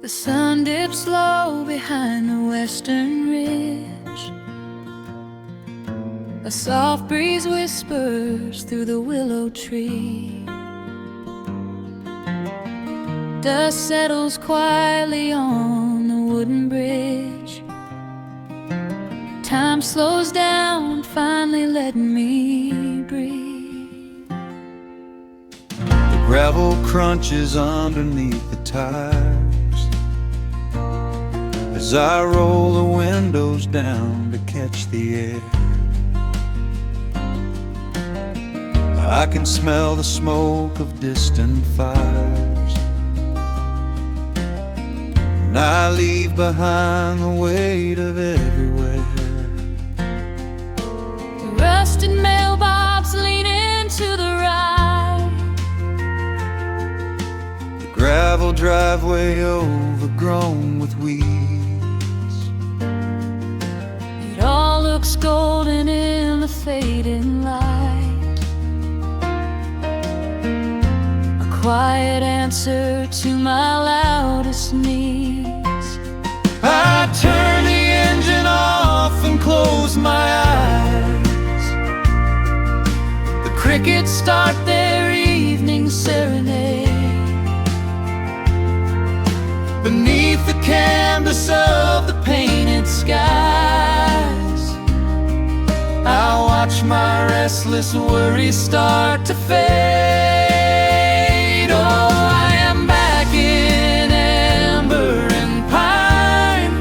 The sun dips low behind the western ridge. A soft breeze whispers through the willow tree. Dust settles quietly on the wooden bridge. Time slows down, finally letting me breathe. The gravel crunches underneath the tires as I roll the windows down to catch the air. I can smell the smoke of distant fires, and I leave behind the weight of everywhere. The rusted mailbox leaning to the right. The gravel driveway overgrown with weeds. It all looks golden in the fading light. A quiet answer to my loudest needs. I turn the engine off and close my eyes. The crickets start their evening serenade. Beneath the canvas of the painted skies, I watch my restless worries start to fade. Oh, I am back in amber and pine,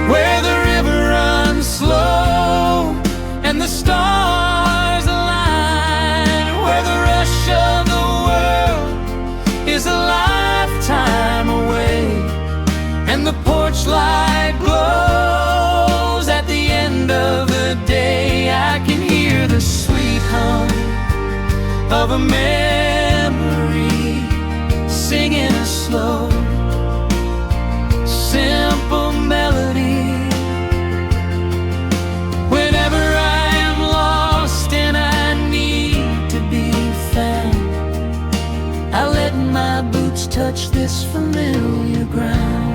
where the river runs slow and the stars align, where the rush of the world is a lifetime away, and the porch light glows at the end of the day. I can hear the sweet hum of a memory singing a slow, simple melody. Whenever I am lost and I need to be found, I let my boots touch this familiar ground.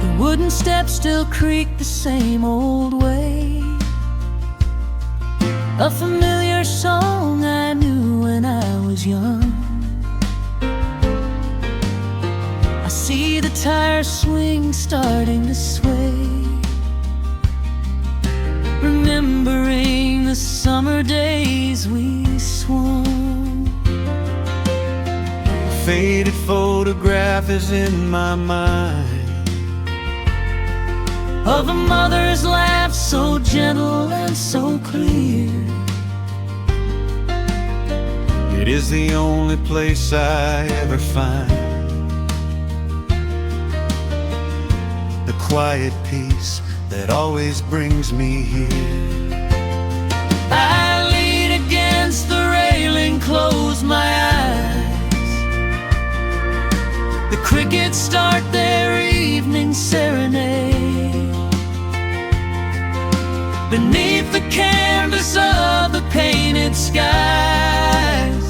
The wooden steps still creak the same old way. A familiar song I knew when I was young. I see the tire swing starting to sway, remembering the summer days we swung. A faded photograph is in my mind of a mother's laugh so gentle and so clear. It is the only place I ever find the quiet peace that always brings me here. I lean against the railing, close my eyes. The crickets start their evening serenade. Beneath the canvas of the painted skies,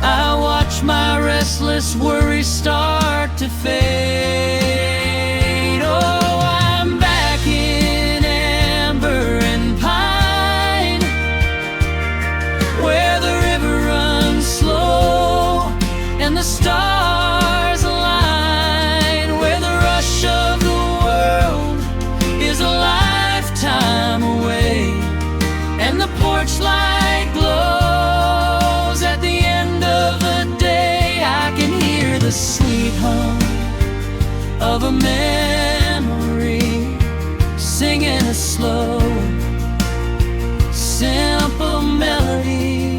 I watch my restless worries start to fade. Oh, I'm back in amber and pine, where the river runs slow and the stars align, where the rush of the world is a lifetime away, and the porch light glows at the end of the day. I can hear the sweet hum of a memory singing a slow, simple melody.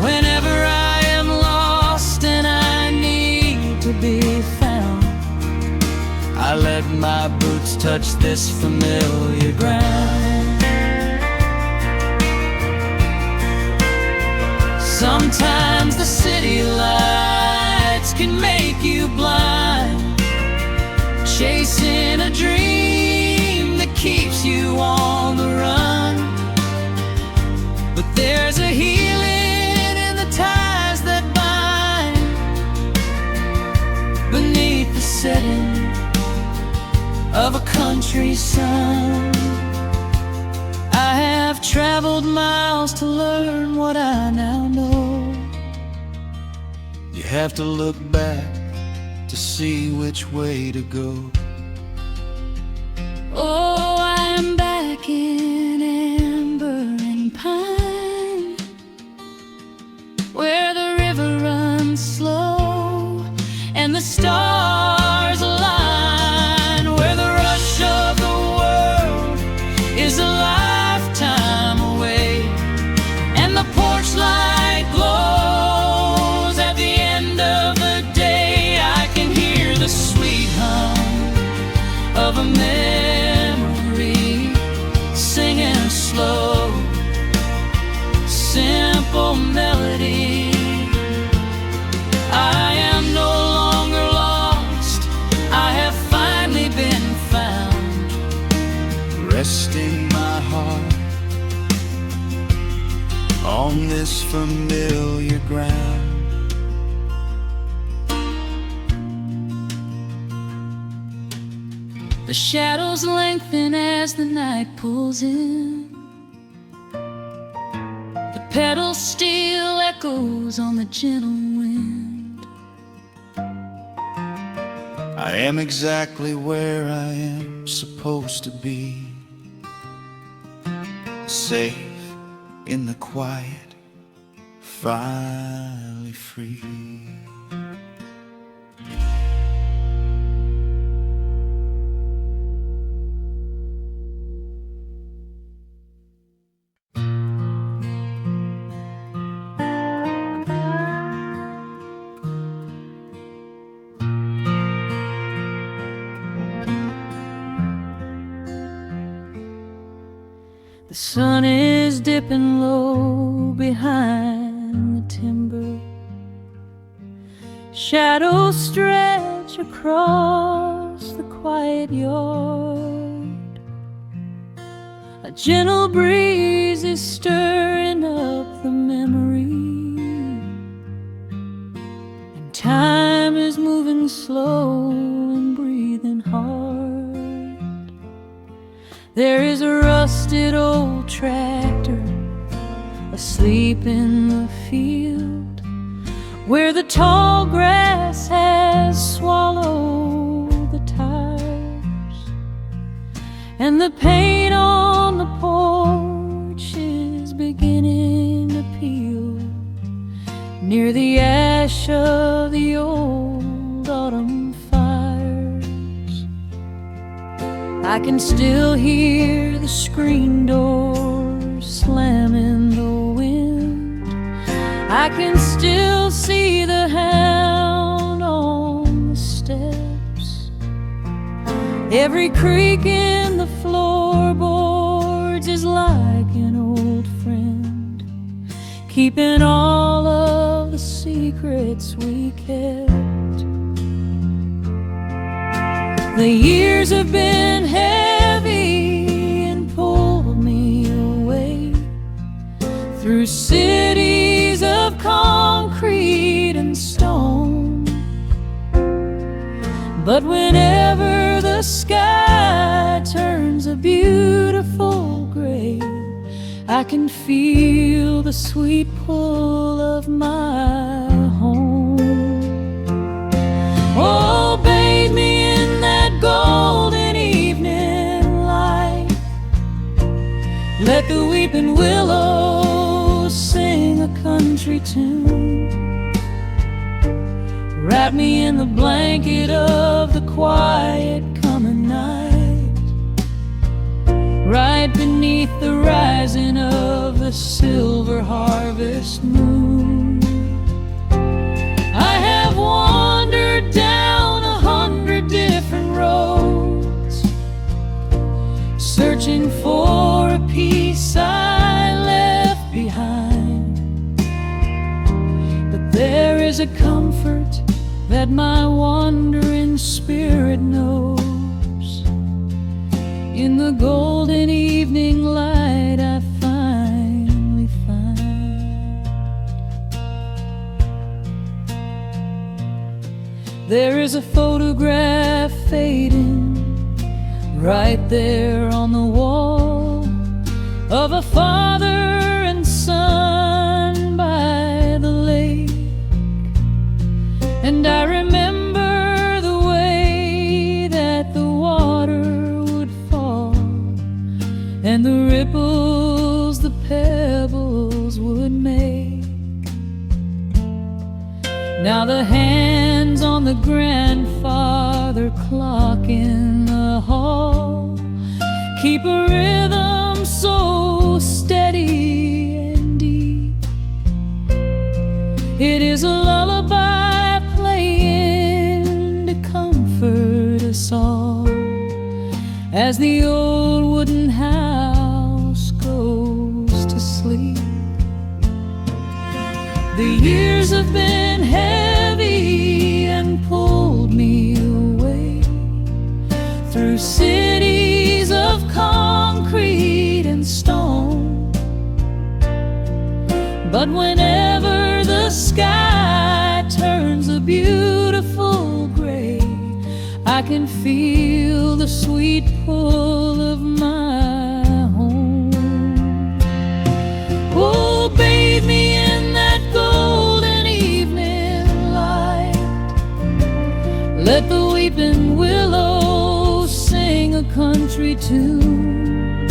Whenever I am lost and I need to be found, I let my boots touch this familiar ground. Sometimes the city lights can make you blind, chasing a dream that keeps you on the run. There's a healing in the ties that bind beneath the setting of a country sun. I have traveled miles to learn what I now know. You have to look back to see which way to go. Oh, I am back in amber and pine, where the river runs slow and the stars align, where the rush of the world is a lifetime away, and the porch light glows at the end of the day. I can hear the sweet hum of a memory singing a slow, simple melody. I am no longer lost, I have finally been found, Resting my heart on this familiar ground. The shadows lengthen as the night pulls in. The pedal steel echoes on the gentle wind. I am exactly where I am supposed to be, safe in the quiet, finally free. The sun is dipping low behind the timber. Shadows stretch across the quiet yard. A gentle breeze is stirring up the memory, and time is moving slow and breathing hard. There is a rusted old tractor asleep in the field, where the tall grass has swallowed the tires, and the paint on the porch is beginning to peel near the ash of the old autumn fires. I can still hear the screen door slam in the wind. I can still see the hound on the steps. Every creak in the floorboards is like an old friend, keeping all of the secrets we kept. The years have been heavy and pulled me away through cities of concrete and stone. But whenever the sky turns a beautiful gray, I can feel the sweet pull of my home. Oh, bathe me in that golden evening light. Let the weeping willows sing a country tune. Wrap me in the blanket of the quiet coming night, right beneath the rising of the silver harvest moon. I have wandered down 100 different roads, searching for a piece I left behind. But there is a comfort that my wandering spirit knows. In the golden evening light I finally find. There's a photograph fading right there on the wall of a father and son by the lake. And I remember the way that the water would fall and the ripples the pebbles would make. Now the hands on the grandfather clock in the hall keep a rhythm so steady and deep. It is a lullaby playing to comfort us all as the old wooden house goes to sleep. The years have been heavy and pulled me away through cities of concrete and stone. But whenever the sky turns a beautiful gray, I can feel the sweet pull of my home. Oh, bathe me in that golden evening light. Let the weeping willow sing a country tune.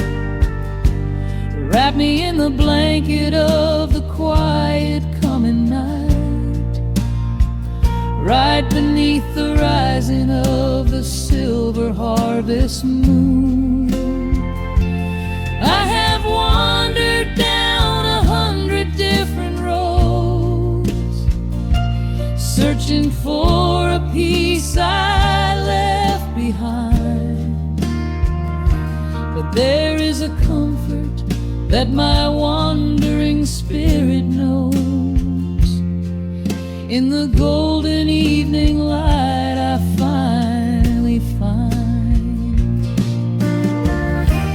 Wrap me in the blanket of the quiet coming night, right beneath the rising of the silver harvest moon. I have wandered down 100 different roads, searching for a piece I left behind. But there is a comfort that my wandering spirit knows. In the golden evening light I finally find.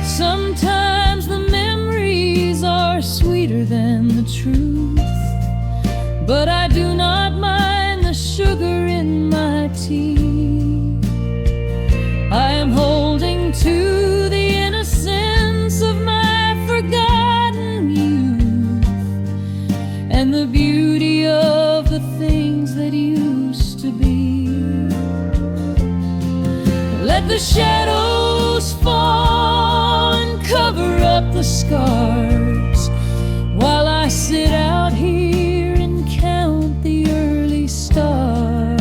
Sometimes the memories are sweeter than the truth, but I do not mind the sugar in my tea. I am holding to the innocence of my forgotten youth and the beauty of the things that used to be. Let the shadows fall and cover up the scars while I sit out here and count the early stars.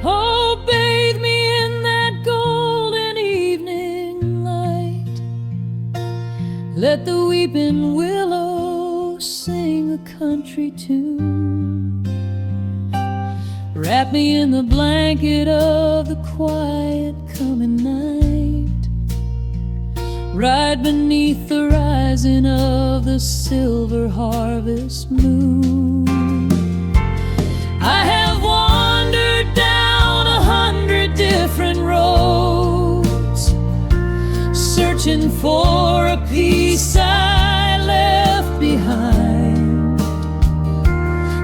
Oh, bathe me in that golden evening light. Let the weeping willow sing a country tune. Wrap me in the blanket of the quiet coming night, right beneath the rising of the silver harvest moon. I have wandered down 100 different roads, searching for a piece I left behind.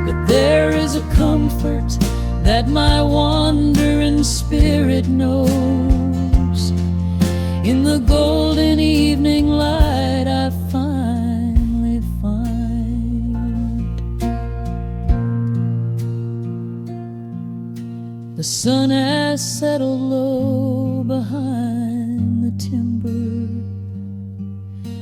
But there is a comfort that my wandering spirit knows. In the golden evening light I finally find. The sun has settled low behind the timber.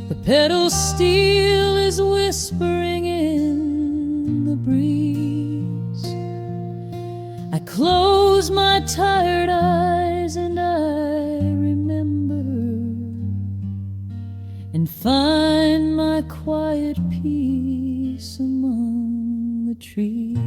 The pedal steel is whispering in the breeze. I close my tired eyes and I remember and find my quiet peace among the trees.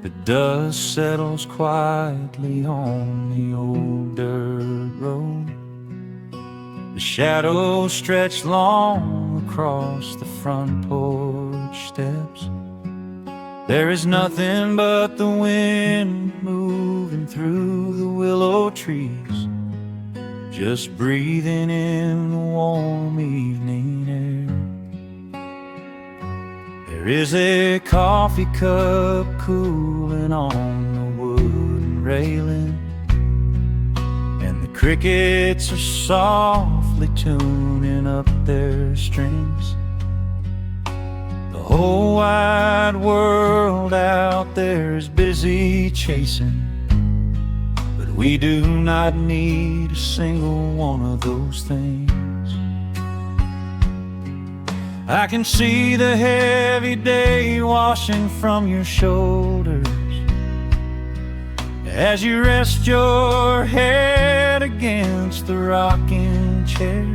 The dust settles quietly on the old dirt road. The shadows stretch long across the front porch steps. There is nothing but the wind moving through the willow trees, just breathing in the warm evening air. There is a coffee cup cooling on the wooden railing, and the crickets are softly tuning up their strings. The whole wide world out there is busy chasing, but we do not need a single one of those things. I can see the heavy day washing from your shoulders as you rest your head against the rocking chair.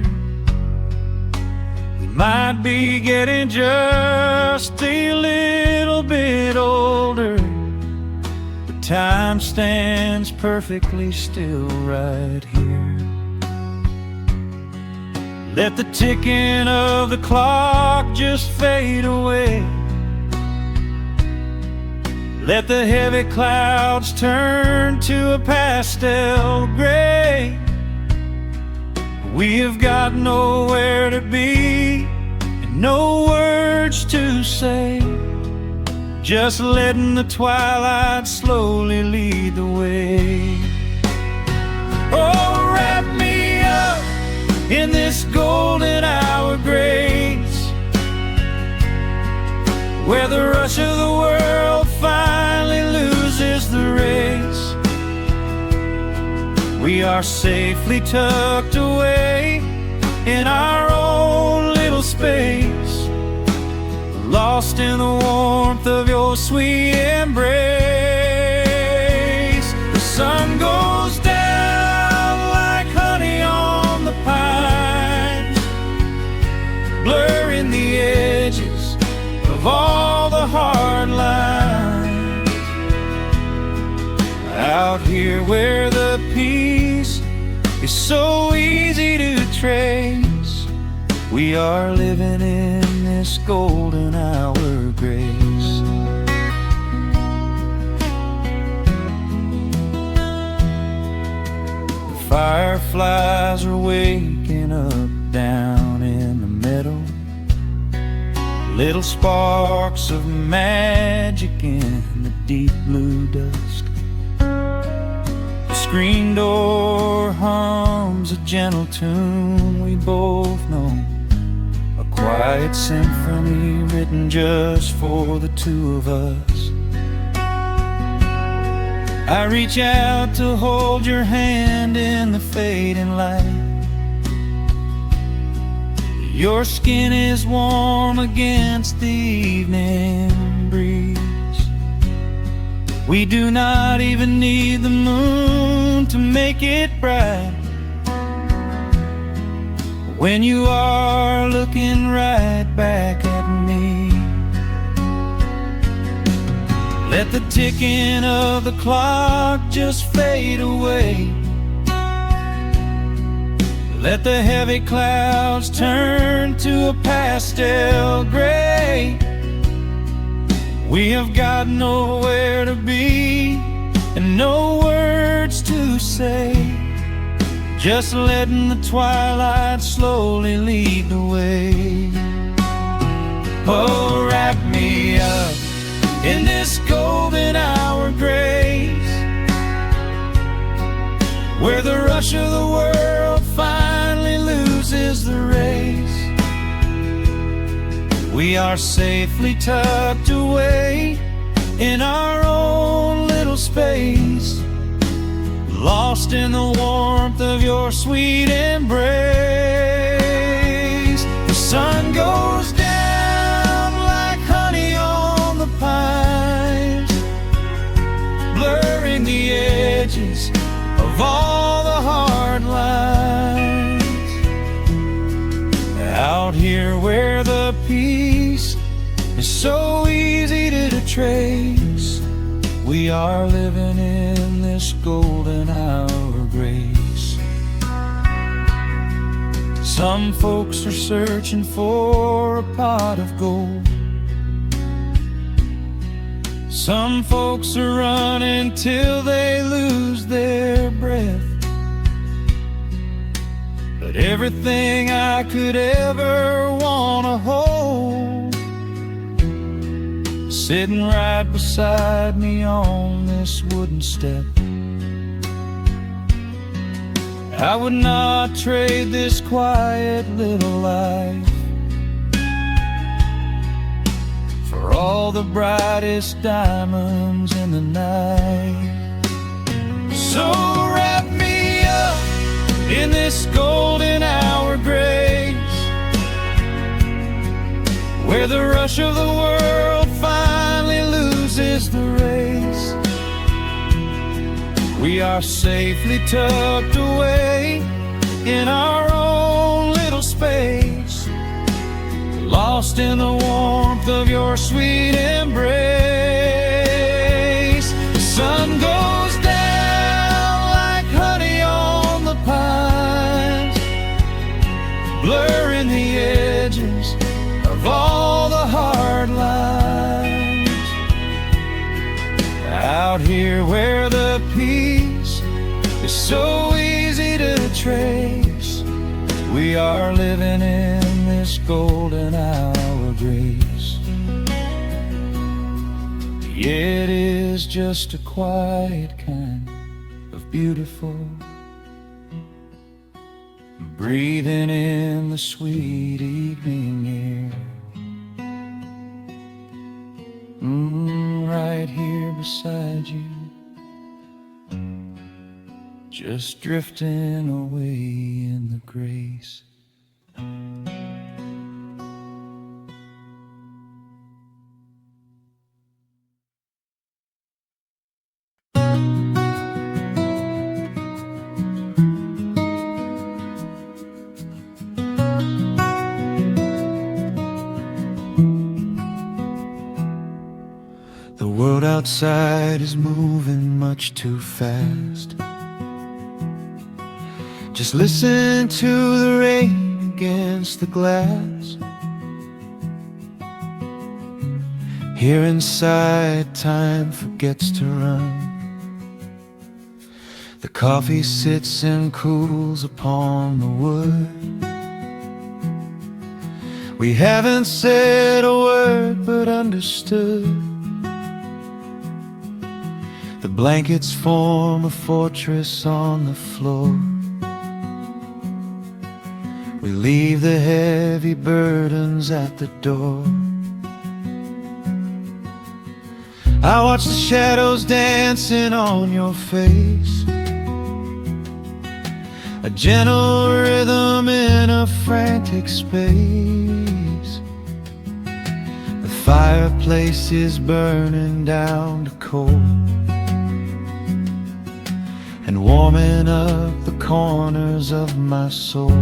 We might be getting just a little bit older, but time stands perfectly still right here. Let the ticking of the clock just fade away. Let the heavy clouds turn to a pastel gray. We have got nowhere to be and no words to say, just letting the twilight slowly lead the way. Oh, wrap me up in this golden hour grace, where the rush of the world finally loses the race. We are safely tucked away in our own little space, lost in the warmth of your sweet embrace. The sun goes down like honey on the pines, blurring the edges of all the hard lines. Out here where the peace is so easy to trace, we are living in this golden hour grace. The fireflies are waking up down in the meadow, little sparks of magic in the deep blue dusk. The screen door hums a gentle tune we both know, a quiet symphony written just for the two of us. I reach out to hold your hand in the fading light. Your skin is warm against the evening breeze. We do not even need the moon to make it bright, when you are looking right back at me. Let the ticking of the clock just fade away. Let the heavy clouds turn to a pastel gray. We have got nowhere to be and no words to say, just letting the twilight slowly lead the way. Oh, wrap me up in this golden hour grace, where the rush of the world finally loses the race. We are safely tucked away in our own little space, lost in the warmth of your sweet embrace. The sun goes down like honey on the pines, blurring the edges of all the hard lines. Out here where the peace is so easy to trace, we are living in this golden hour grace. Some folks are searching for a pot of gold. Some folks are running till they lose their breath. But everything I could ever want to hold, sitting right beside me on this wooden step. I would not trade this quiet little life for all the brightest diamonds in the night. So wrap me up in this golden hour grace, where the rush of the world finally loses the race. We are safely tucked away in our own little space, lost in the warmth of your sweet embrace. The sun goes down like honey on the pines, blurring the edges of all the hard lines. Out here where the peace is so easy to trace, we are living in this golden hour grace. It is just a quiet kind of beautiful, breathing in the sweet evening air. Right here beside you, just drifting away in the grace. The world outside is moving much too fast. Just listen to the rain against the glass. Here inside, time forgets to run. The coffee sits and cools upon the wood. We haven't said a word but understood. The blankets form a fortress on the floor. We leave the heavy burdens at the door. I watch the shadows dancing on your face, a gentle rhythm in a frantic space. The fireplace is burning down to coal and warming up the corners of my soul.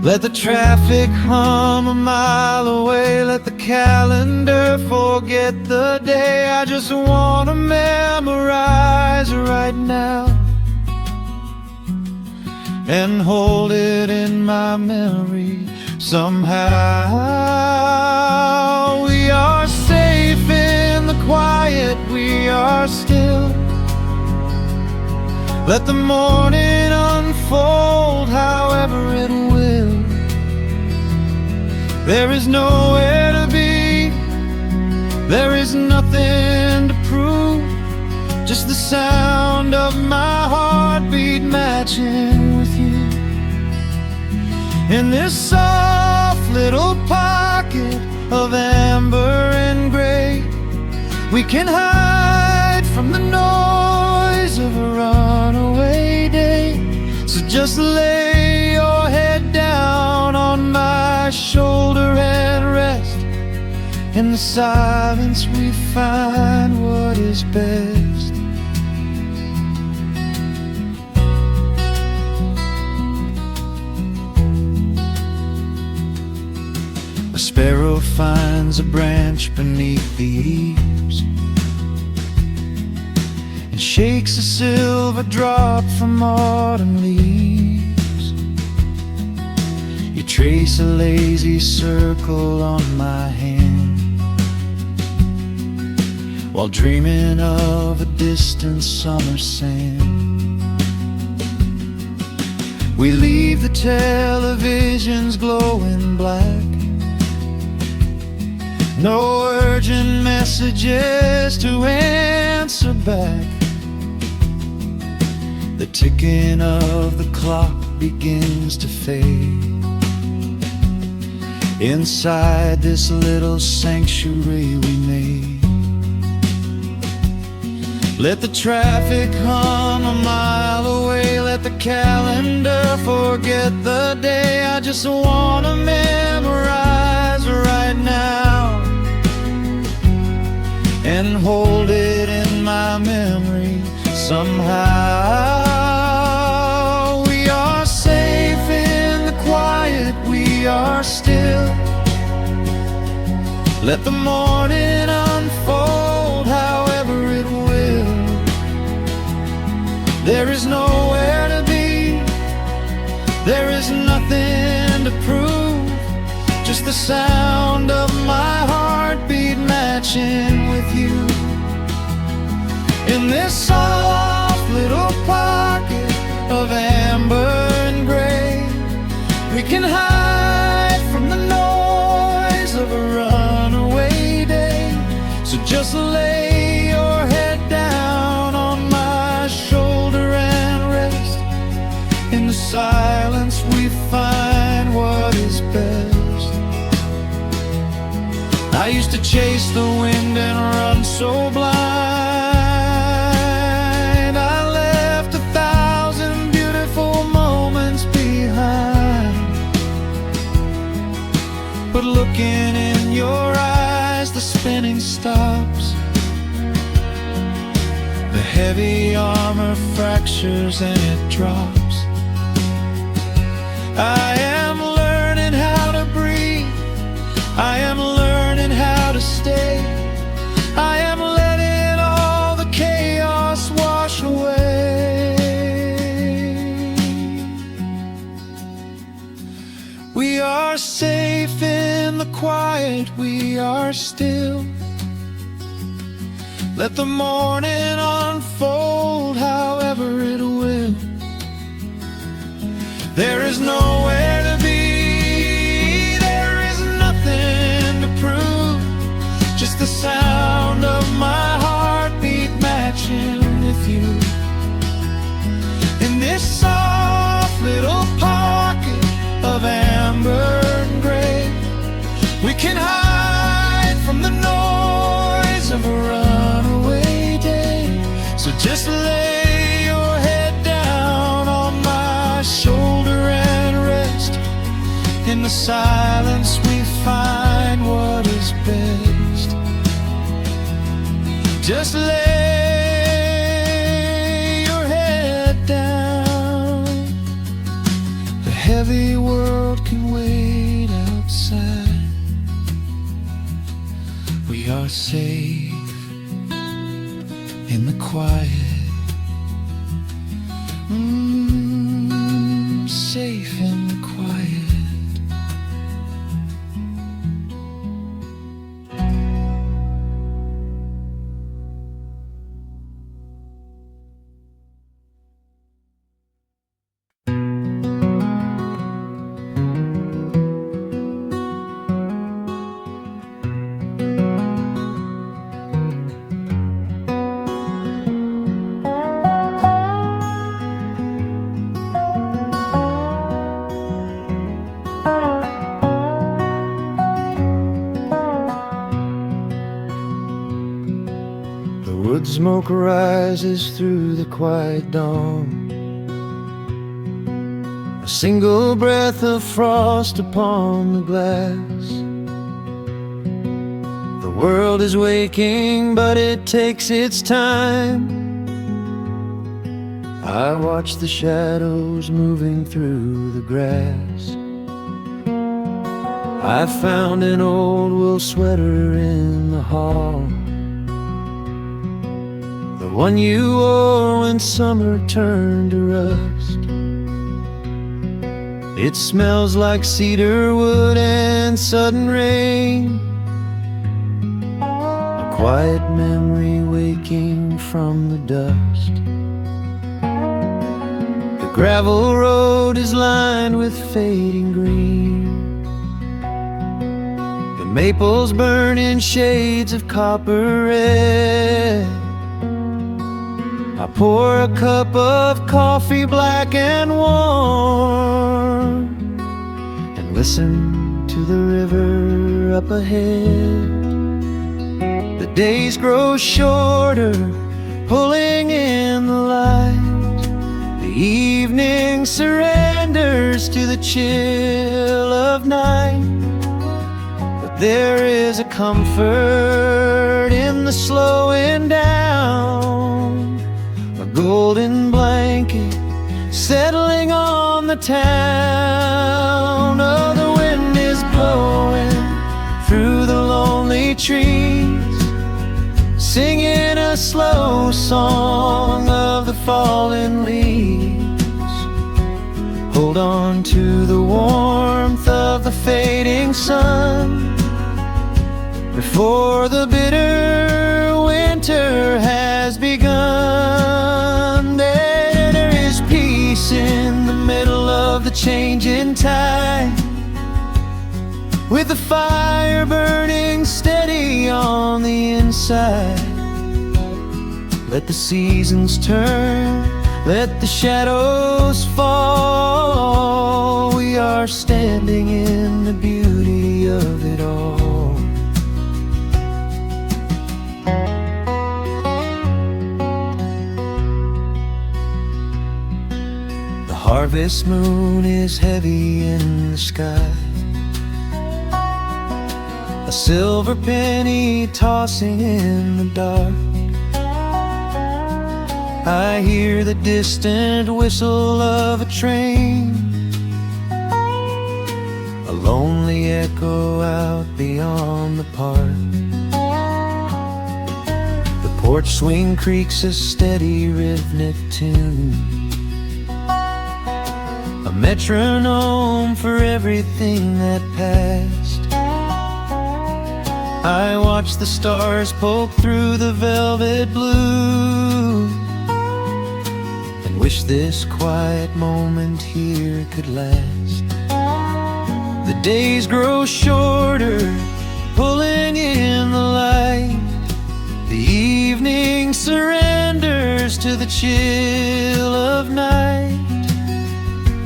Let the traffic hum a mile away, let the calendar forget the day. I just wanna memorize right now and hold it in my memory somehow. We are safe in the quiet, we are still. Let the morning unfold however it will. There is nowhere to be, there is nothing to prove, just the sound of my heartbeat matching with you. In this soft little pocket of amber and gray, we can hide from the noise of a runaway day. So just lay your head down on my shoulder and rest. In the silence we find what is best. A sparrow finds a branch beneath the eaves, shakes a silver drop from autumn leaves. You trace a lazy circle on my hand, while dreaming of a distant summer sand. We leave the televisions glowing black, no urgent messages to answer back. The ticking of the clock begins to fade inside this little sanctuary we made. Let the traffic hum a mile away, let the calendar forget the day. I just wanna memorize right now and hold it in my memory somehow. We are safe in the quiet, we are still. Let the morning unfold however it will. There is nowhere to be, there is nothing to prove, just the sound of my heartbeat matching with you. In this soft little pocket of amber and gray, we can hide from the noise of a runaway day. So just lay your head down on my shoulder and rest. In the silence we find what is best. I used to chase the wind and run so blind. I left 1,000 beautiful moments behind. But looking in your eyes, the spinning stops. The heavy armor fractures and it drops. I am learning how to breathe, I am learning how to stay. I am letting all the chaos wash away. We are safe in the quiet, we are still. Let the morning unfold however it will. There is nowhere to be, there is nothing to prove, just the sound of my heartbeat matching with you. In this soft little pocket of amber and gray, we can hide from the noise of a runaway day. So just lay your head down on my shoulder and rest. In the silence we find what is best. Just lay your head down. The heavy world can wait outside. We are safe in the quiet. Safe in the quiet. Wood smoke rises through the quiet dawn. A single breath of frost upon the glass. The world is waking, but it takes its time. I watch the shadows moving through the grass. I found an old wool sweater in the hall. The one you wore when summer turned to rust. It smells like cedar wood and sudden rain, a quiet memory waking from the dust. The gravel road is lined with fading green, the maples burn in shades of copper red. I pour a cup of coffee black and warm and listen to the river up ahead. The days grow shorter, pulling in the light. The evening surrenders to the chill of night. But there is a comfort in the slowing down, a golden blanket settling on the town. Oh, the wind is blowing through the lonely trees, singing a slow song of the fallen leaves. Hold on to the warmth of the fading sun before the bitter winter has begun. There is peace in the middle of the changing tide, with the fire burning steady on the inside. Let the seasons turn, let the shadows fall. We are standing in the beauty of it all. The harvest moon is heavy in the sky, a silver penny tossing in the dark. I hear the distant whistle of a train, a lonely echo out beyond the park. The porch swing creaks a steady rhythmic tune, a metronome for everything that passed. I watch the stars poke through the velvet blue, and wish this quiet moment here could last. The days grow shorter, pulling in the light. The evening surrenders to the chill of night.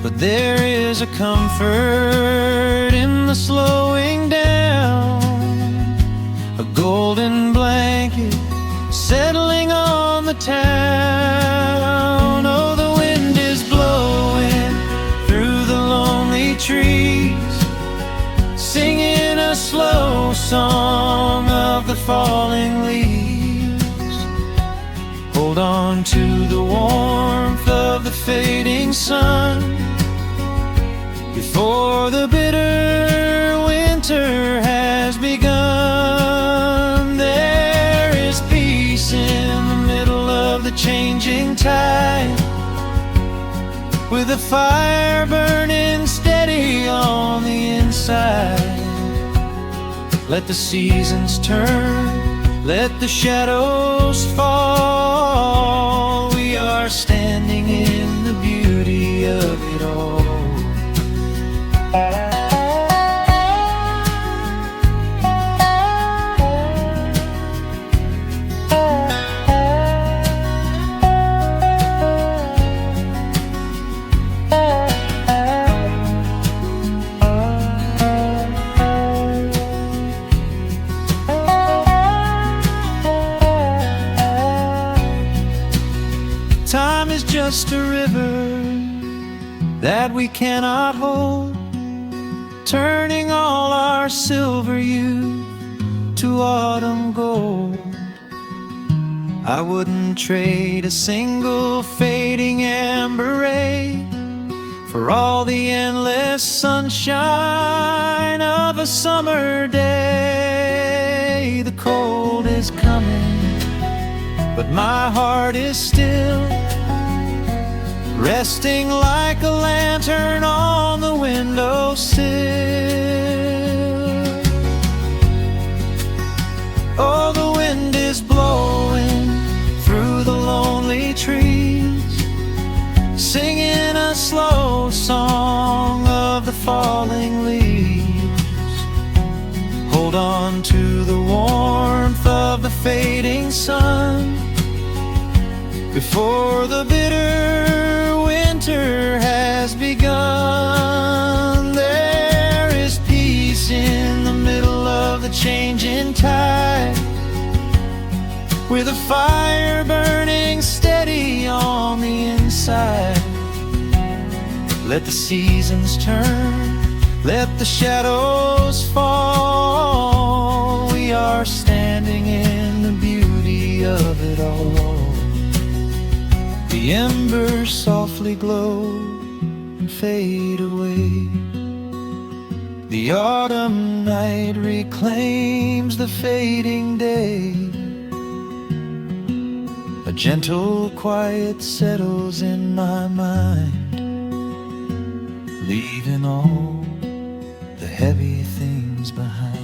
But there is a comfort in the slowing down, a golden blanket settling on the town. Oh, the wind is blowing through the lonely trees, singing a slow song of the falling leaves. Hold on to the warmth of the fading sun before the bitter winter has begun. There is peace in the middle of the changing tide, with a fire burning steady on the inside. Let the seasons turn, let the shadows fall. We are standing in the beauty of it all. Time is just a river that we cannot hold, turning all our silver youth to autumn gold. I wouldn't trade a single fading amber ray for all the endless sunshine of a summer day. The cold is coming, but my heart is still resting like a lantern on the windowsill. Oh, the wind is blowing through the lonely trees, singing a slow song of the falling leaves. Hold on to the warmth of the fading sun before the bitter winter has begun. There is peace in the middle of the changing tide, with a fire burning steady on the inside. Let the seasons turn, let the shadows fall. We are standing in the beauty of it all. The embers softly glow and fade away. The autumn night reclaims the fading day. A gentle quiet settles in my mind, leaving all the heavy things behind.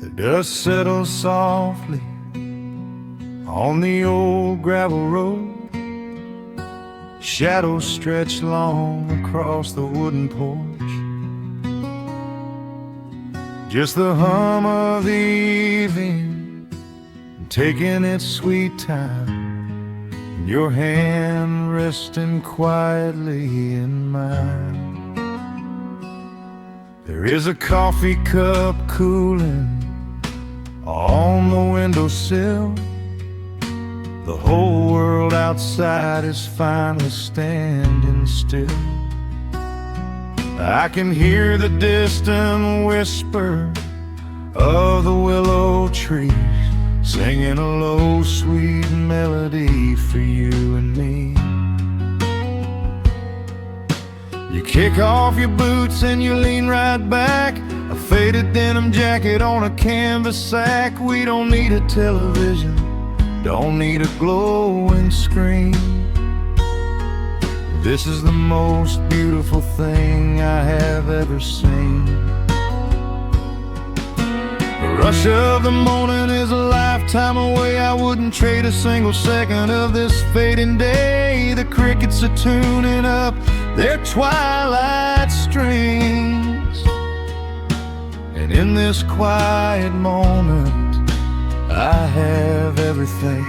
The dust settles softly on the old gravel road. Shadows stretch long across the wooden porch. Just the hum of the evening taking its sweet time, and your hand resting quietly in mine. There is a coffee cup cooling on the windowsill. The whole world outside is finally standing still. I can hear the distant whisper of the willow trees, singing a low sweet melody for you and me. You kick off your boots and you lean right back, a faded denim jacket on a canvas sack. We don't need a television, don't need a glowing screen. This is the most beautiful thing I have ever seen. The rush of the morning is a lifetime away. I wouldn't trade a single second of this fading day. The crickets are tuning up their twilight strings, and in this quiet moment I have everything.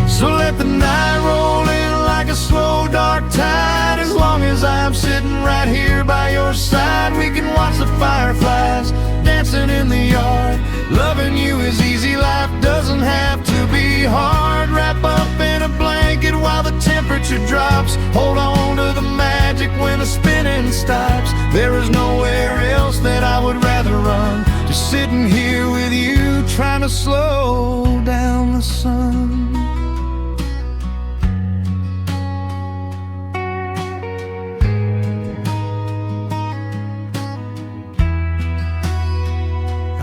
So let the night roll in like a slow dark tide. As long as I'm sitting right here by your side, we can watch the fireflies dancing in the yard. Loving you is easy, life doesn't have to be hard. Wrap up in a blanket while the temperature drops. Hold on to the magic when the spinning stops. There is nowhere else that I would rather run, just sitting here with you, trying to slow down the sun.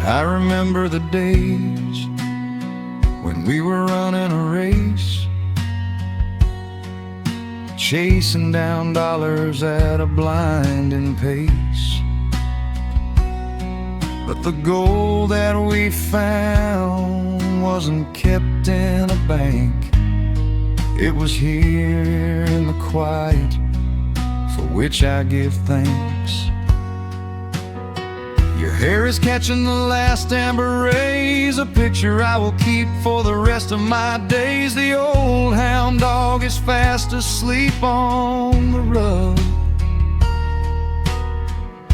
I remember the days when we were running a race, chasing down dollars at a blinding pace. But the gold that we found wasn't kept in a bank. It was here in the quiet, for which I give thanks. Your hair is catching the last amber rays, a picture I will keep for the rest of my days. The old hound dog is fast asleep on the rug,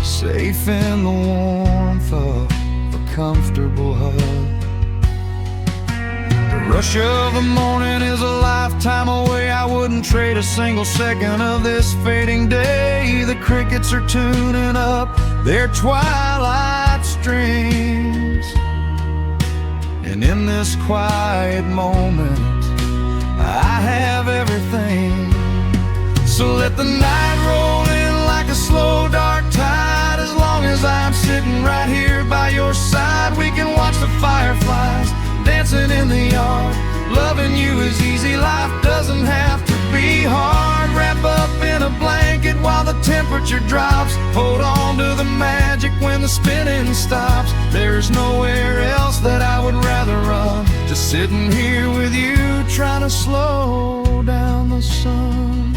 safe in the warmth of a comfortable hug. The rush of the morning is a lifetime away. I wouldn't trade a single second of this fading day. The crickets are tuning up their twilight strings, and in this quiet moment I have everything. So let the night roll in like a slow dark tide. As long as I'm sitting right here by your side, we can watch the fireflies dancing in the yard. Loving you is easy, life doesn't have to be hard. Wrap up in a blanket while the temperature drops. Hold on to the magic when the spinning stops. There's nowhere else that I would rather run. Just sitting here with you, trying to slow down the sun.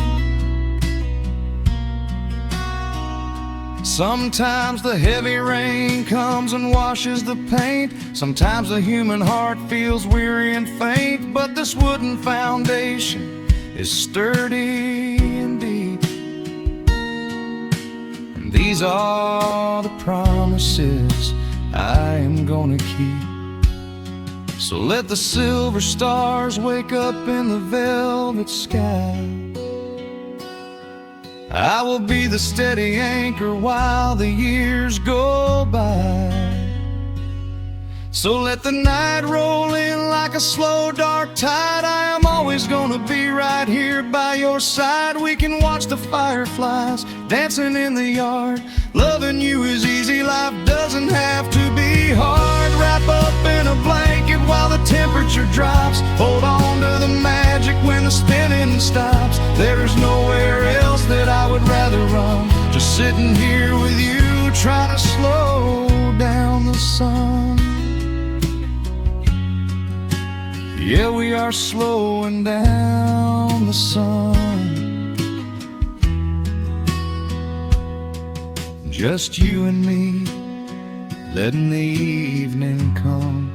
Sometimes the heavy rain comes and washes the paint. Sometimes the human heart feels weary and faint. But this wooden foundation is sturdy and deep, and these are the promises I am gonna keep. So let the silver stars wake up in the velvet sky. I will be the steady anchor while the years go by. So let the night roll in like a slow dark tide. I am always gonna be right here by your side. We can watch the fireflies dancing in the yard. Loving you is easy, life doesn't have to be hard. Wrap up in a blanket while the temperature drops. Hold on to the magic when the spinning stops. There's nowhere else that I would rather run. Just sitting here with you, trying to slow down the sun. Yeah, we are slowing down the sun. Just you and me, letting the evening come.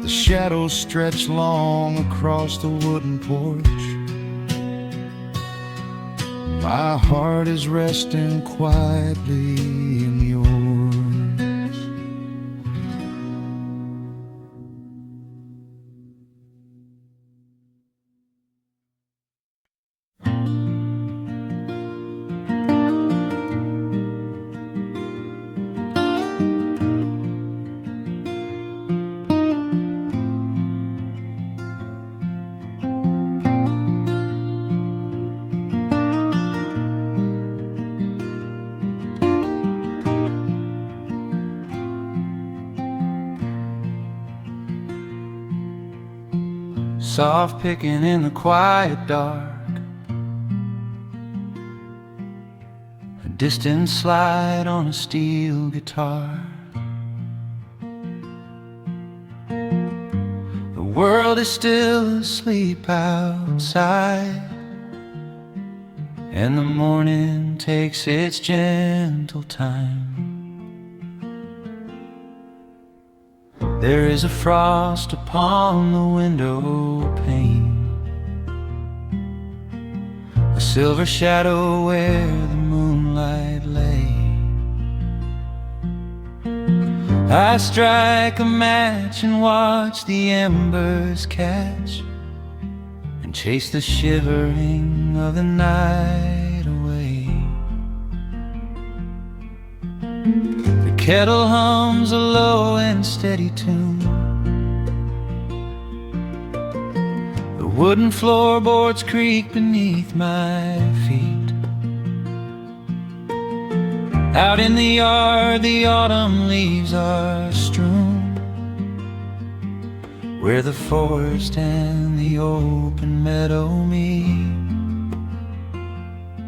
The shadows stretch long across the wooden porch. My heart is resting quietly in yours. Soft picking in the quiet dark, a distant slide on a steel guitar. The world is still asleep outside, and the morning takes its gentle time. There is a frost upon the window pane, a silver shadow where the moonlight lay. I strike a match and watch the embers catch, and chase the shivering of the night away. The kettle hums a low and steady tune. The wooden floorboards creak beneath my feet. Out in the yard, the autumn leaves are strewn, where the forest and the open meadow meet.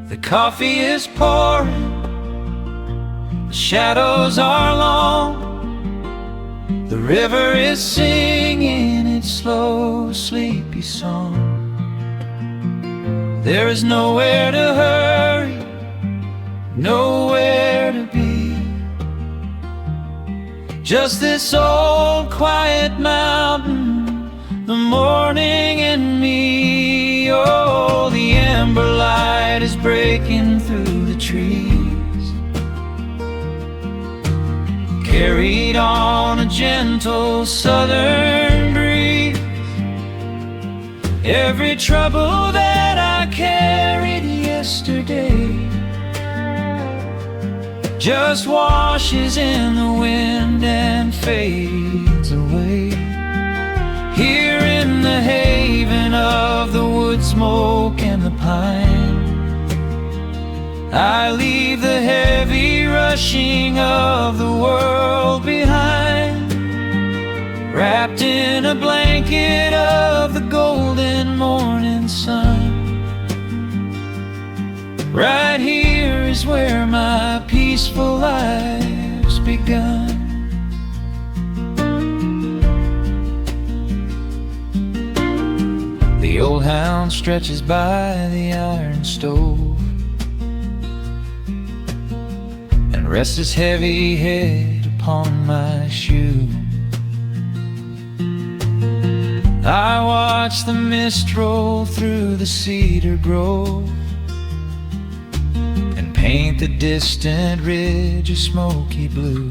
The coffee is pouring, the shadows are long, the river is singing its slow, sleepy song. There is nowhere to hurry, nowhere to be. Just this old quiet mountain, the morning and me. Oh, the amber light is breaking through the trees, carried on a gentle southern breeze. Every trouble that I carried yesterday just washes in the wind and fades away. Here in the haven of the wood smoke and the pine, I leave the heavy rushing of the world behind, wrapped in a blanket of the golden morning sun. Right here is where my peaceful life's begun. The old hound stretches by the iron stove and rests his heavy head upon my shoe. I watch the mist roll through the cedar grove and paint the distant ridge a smoky blue.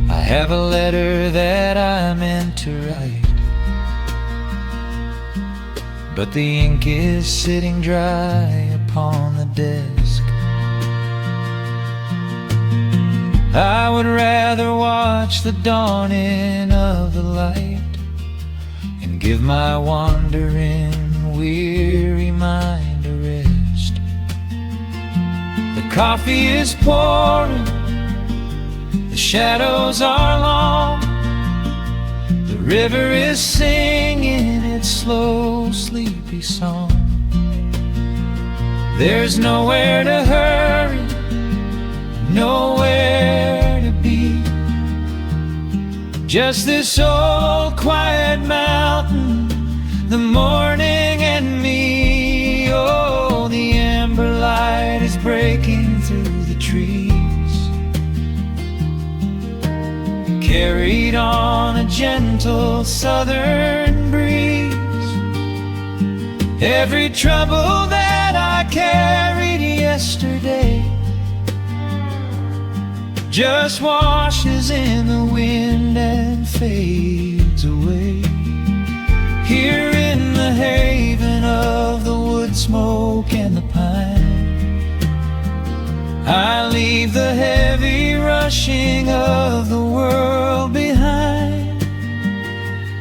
I have a letter that I meant to write, but the ink is sitting dry upon the desk. I would rather watch the dawning of the light and give my wandering, weary mind a rest. The coffee is pouring, the shadows are long, the river is singing its slow, sleepy song. There's nowhere to hurry, nowhere to be, just this old quiet mountain, the morning and me. Oh, the amber light is breaking through the trees, carried on a gentle southern breeze. Every trouble that I carried yesterday just washes in the wind and fades away. Here in the haven of the wood smoke and the pine, I leave the heavy rushing of the world behind,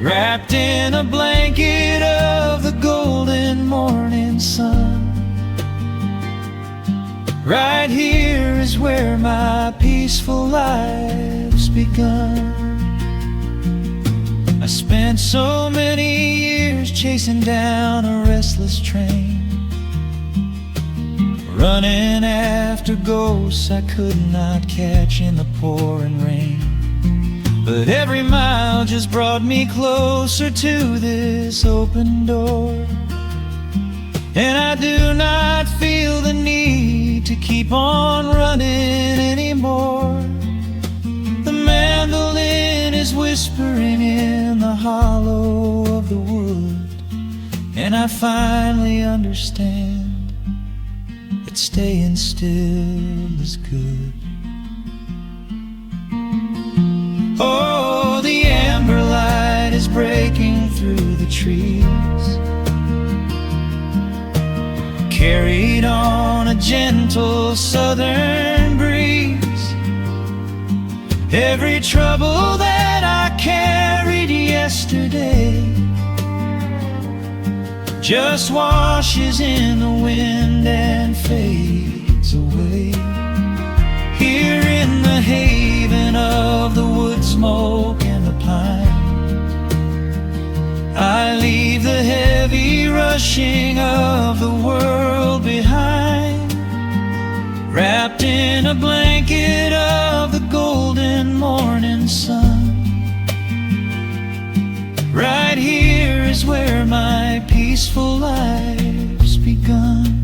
wrapped in a blanket of the golden morning sun. Right here is where my peaceful life's begun. I spent so many years chasing down a restless train, running after ghosts I could not catch in the pouring rain. But every mile just brought me closer to this open door, and I do not feel the need to keep on running anymore. The mandolin is whispering in the hollow of the wood, and I finally understand that staying still is good. Oh, the amber light is breaking through the trees, carried on a gentle southern breeze. Every trouble that I carried yesterday just washes in the wind and fades away. Here in the haven of the wood smoke and the pine, I leave the heavy rushing of the world behind, wrapped in a blanket of the golden morning sun. Right here is where my peaceful life's begun.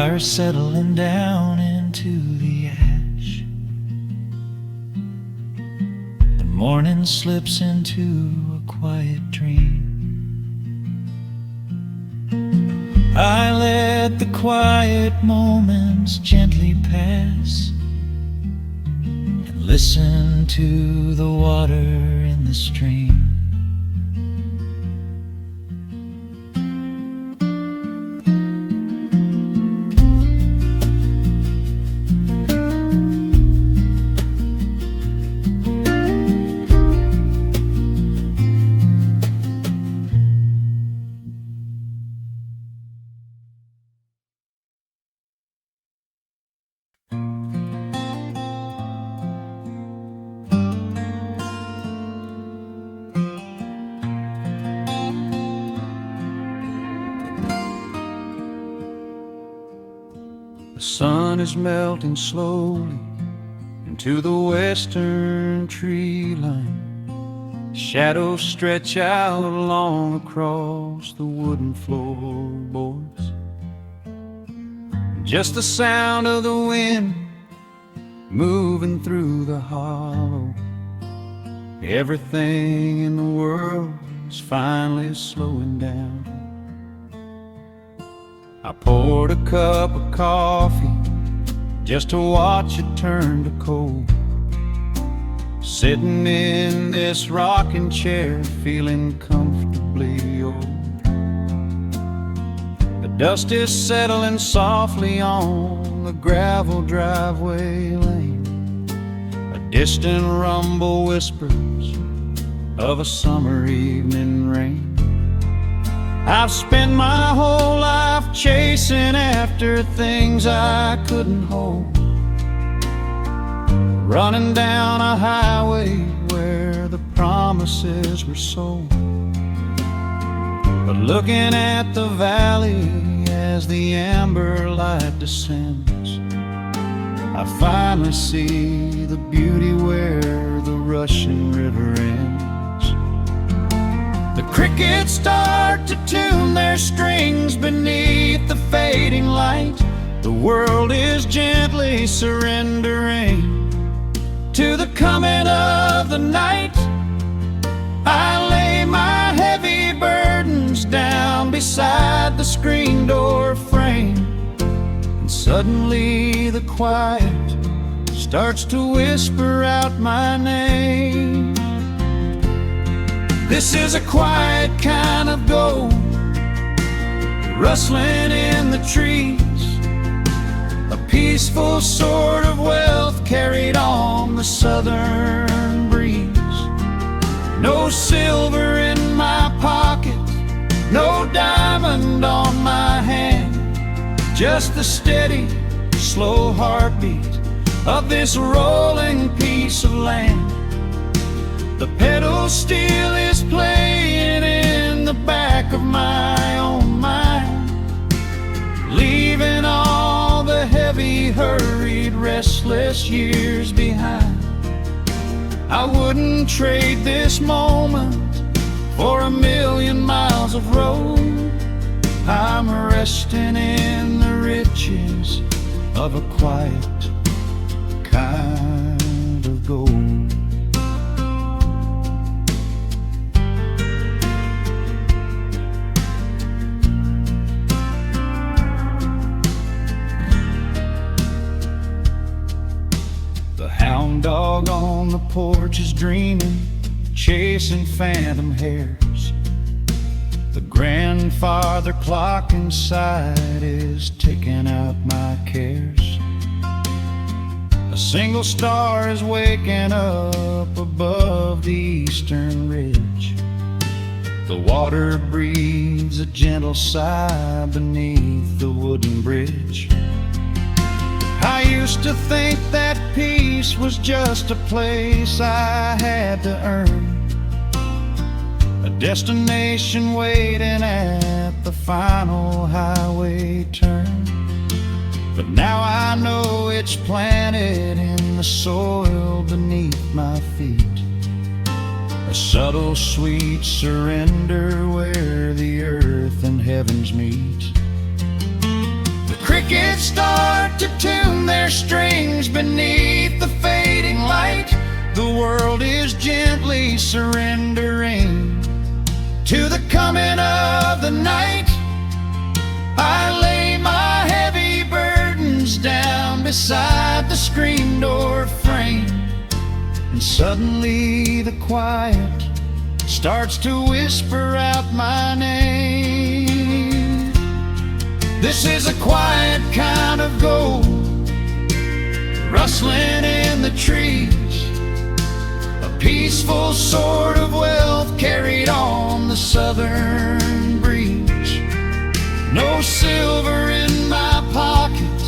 fire settling down into the ash. The morning slips into a quiet dream. I let the quiet moments gently pass and listen to the water in the stream. The sun is melting slowly into the western tree line. Shadows stretch out along across the wooden floorboards. Just the sound of the wind moving through the hollow. Everything in the world is finally slowing down. I poured a cup of coffee just to watch it turn to cold. Sitting in this rocking chair, feeling comfortably old. The dust is settling softly on the gravel driveway lane. A distant rumble whispers of a summer evening rain. I've spent my whole life chasing after things I couldn't hold, running down a highway where the promises were sold. But looking at the valley as the amber light descends, I finally see the beauty where the rushing river ends. The crickets start to tune their strings beneath the fading light. The world is gently surrendering to the coming of the night. I lay my heavy burdens down beside the screen door frame, and suddenly the quiet starts to whisper out my name. This is a quiet kind of gold, rustling in the trees, a peaceful sort of wealth carried on the southern breeze. No silver in my pocket, no diamond on my hand, just the steady, slow heartbeat of this rolling piece of land. The pedal steel is playing in the back of my own mind, leaving all the heavy, hurried, restless years behind. I wouldn't trade this moment for 1,000,000 miles of road. I'm resting in the riches of a quiet kind of gold. Hound dog on the porch is dreaming, chasing phantom hares. The grandfather clock inside is ticking out my cares. A single star is waking up above the eastern ridge. The water breathes a gentle sigh beneath the wooden bridge. I used to think that peace was just a place I had to earn, a destination waiting at the final highway turn. But now I know it's planted in the soil beneath my feet, a subtle sweet surrender where the earth and heavens meet. The crickets start to tune their strings beneath the fading light. The world is gently surrendering to the coming of the night. I lay my heavy burdens down beside the screen door frame, and suddenly the quiet starts to whisper out my name. This is a quiet kind of gold, rustling in the trees, a peaceful sort of wealth carried on the southern breeze. No silver in my pocket,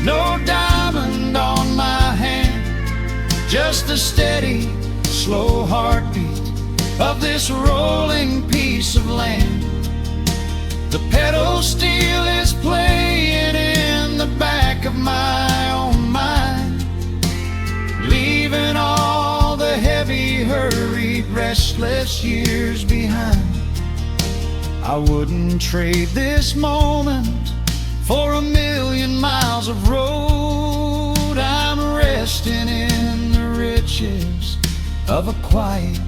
no diamond on my hand, just the steady, slow heartbeat of this rolling piece of land. The pedal steel is playing in the back of my own mind, leaving all the heavy, hurried, restless years behind. I wouldn't trade this moment for 1,000,000 miles of road. I'm resting in the riches of a quiet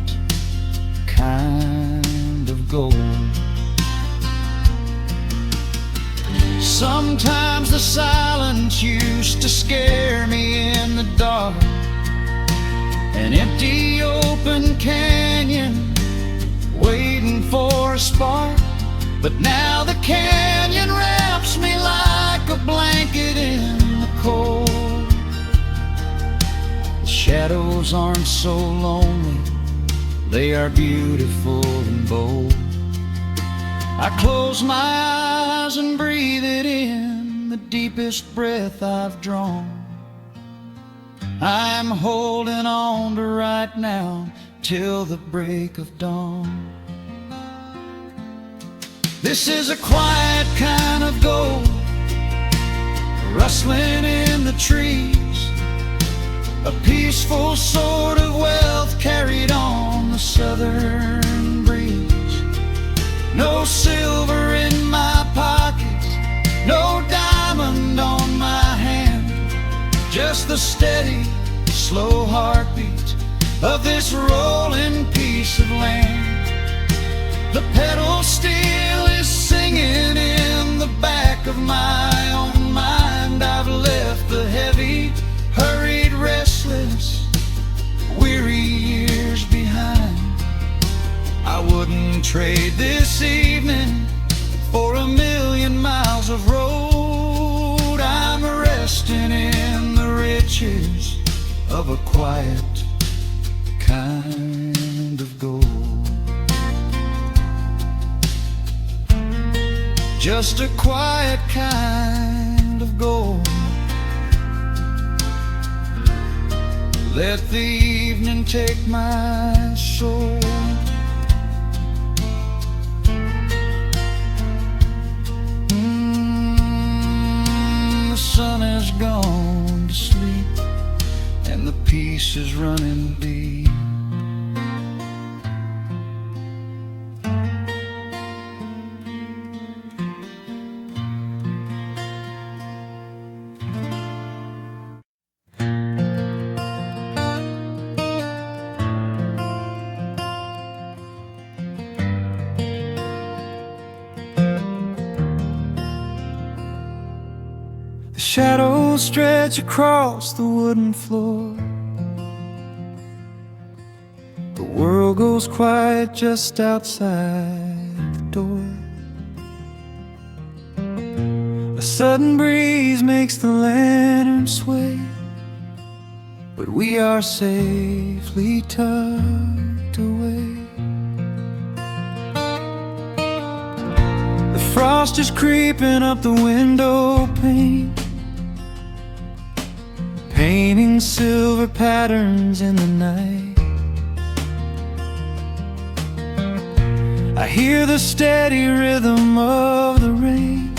kind of gold. Sometimes the silence used to scare me in the dark, an empty open canyon waiting for a spark. But now the canyon wraps me like a blanket in the cold. The shadows aren't so lonely, they are beautiful and bold. I close my eyes and breathe it in, the deepest breath I've drawn. I'm holding on to right now till the break of dawn. This is a quiet kind of gold, rustling in the trees, a peaceful sort of wealth carried on the southern breeze. No silver in my pocket, no diamond on my hand, just the steady, slow heartbeat of this rolling piece of land. The pedal steel is singing in the back of my own mind. I've left the heavy, hurried, restless, weary years behind. I wouldn't trade this evening for 1,000,000 miles of road. I'm resting in the riches of a quiet kind of gold. Just a quiet kind of gold. Let the evening take my soul. The sun has gone to sleep and the peace is running deep. Shadows stretch across the wooden floor. The world goes quiet just outside the door. A sudden breeze makes the lantern sway, but we are safely tucked away. The frost is creeping up the window pane, painting silver patterns in the night. I hear the steady rhythm of the rain,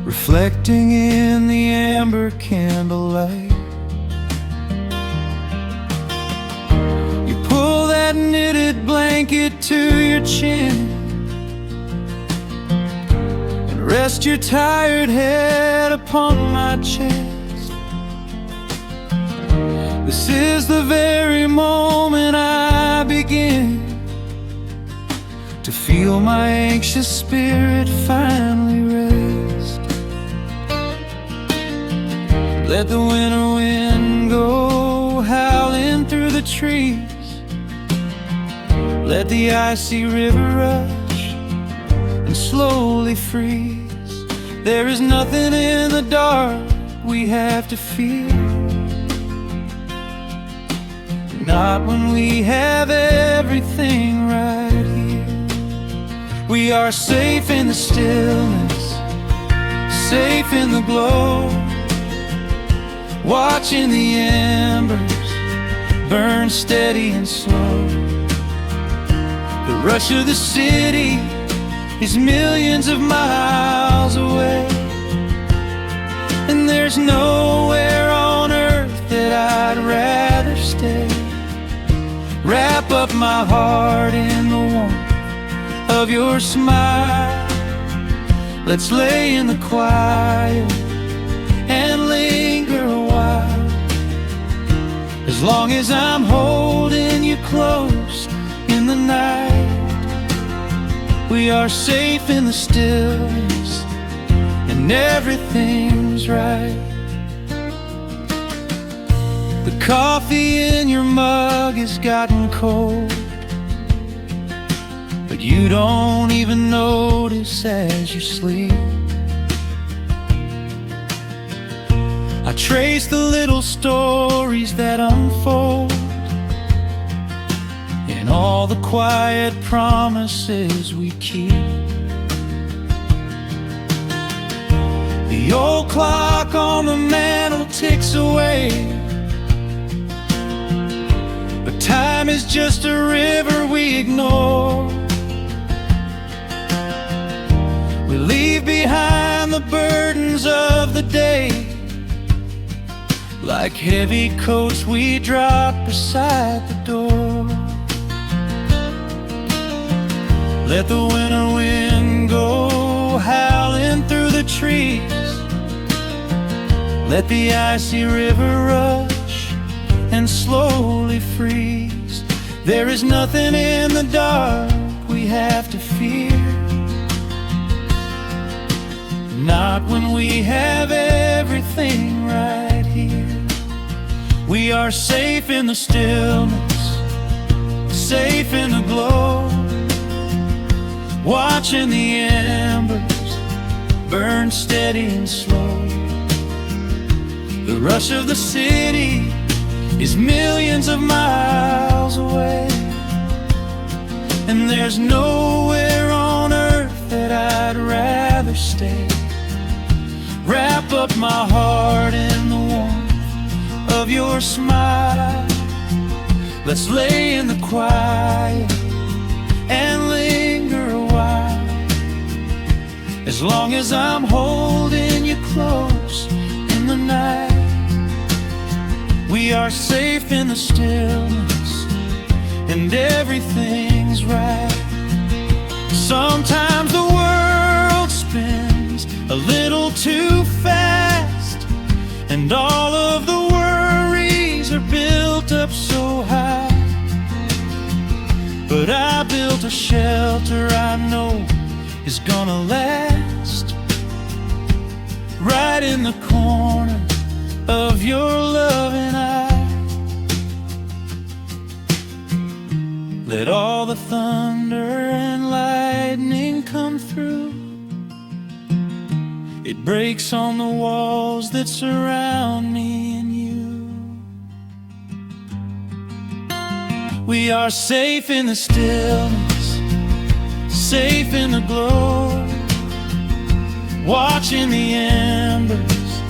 reflecting in the amber candlelight. You pull that knitted blanket to your chin and Rest your tired head upon my chest. This is the very moment I begin to feel my anxious spirit finally rest. Let the winter wind go howling through the trees. Let the icy river rush and slowly freeze. There is nothing in the dark we have to fear, not when we have everything right here. We are safe in the stillness, safe in the glow, watching the embers burn steady and slow. The rush of the city is millions of miles away, and there's nowhere on earth that I'd rather stay. Wrap up my heart in the warmth of your smile. Let's lay in the quiet and linger a while. As long as I'm holding you close in the night, we are safe in the stillness, and everything's right. The coffee in your mug has gotten cold, but you don't even notice as you sleep. I trace the little stories that unfold in all the quiet promises we keep. The old clock on the mantel ticks away, but time is just a river we ignore. We leave behind the burdens of the day, like heavy coats we drop beside the door. Let the winter wind go howling through the trees. Let the icy river rush and slowly freeze. There is nothing in the dark we have to fear, not when we have everything right here. We are safe in the stillness, safe in the glow, watching the embers burn steady and slow. The rush of the city is millions of miles away, and there's nowhere on earth that I'd rather stay. Wrap up my heart in the warmth of your smile. Let's lay in the quiet and linger a while. As long as I'm holding you close in the night, we are safe in the stillness, and everything's right. Sometimes the world spins a little too fast, and all of the worries are built up so high. But I built a shelter I know is gonna last, right in the corner of your loving eye. Let all the thunder and lightning come through. It breaks on the walls that surround me and you. We are safe in the stillness, safe in the glow, watching the embers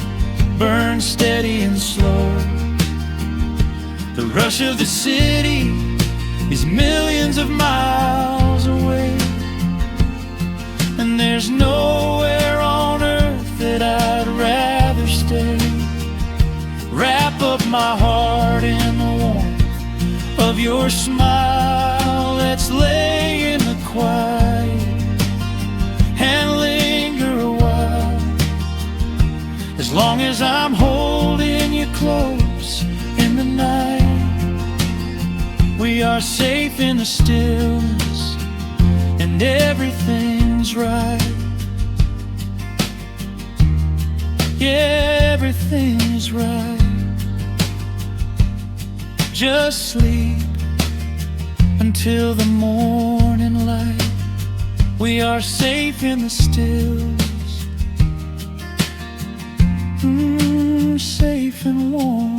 burn steady and slow. The rush of the city is millions of miles away, and there's nowhere on earth that I'd rather stay. Wrap up my heart in the warmth of your smile. Let's lay in the quiet and linger a while. long as I'm holding you close in the night, we are safe in the stillness, and everything's right. Yeah, everything is right. Just sleep until the morning light. We are safe in the stillness, safe and warm.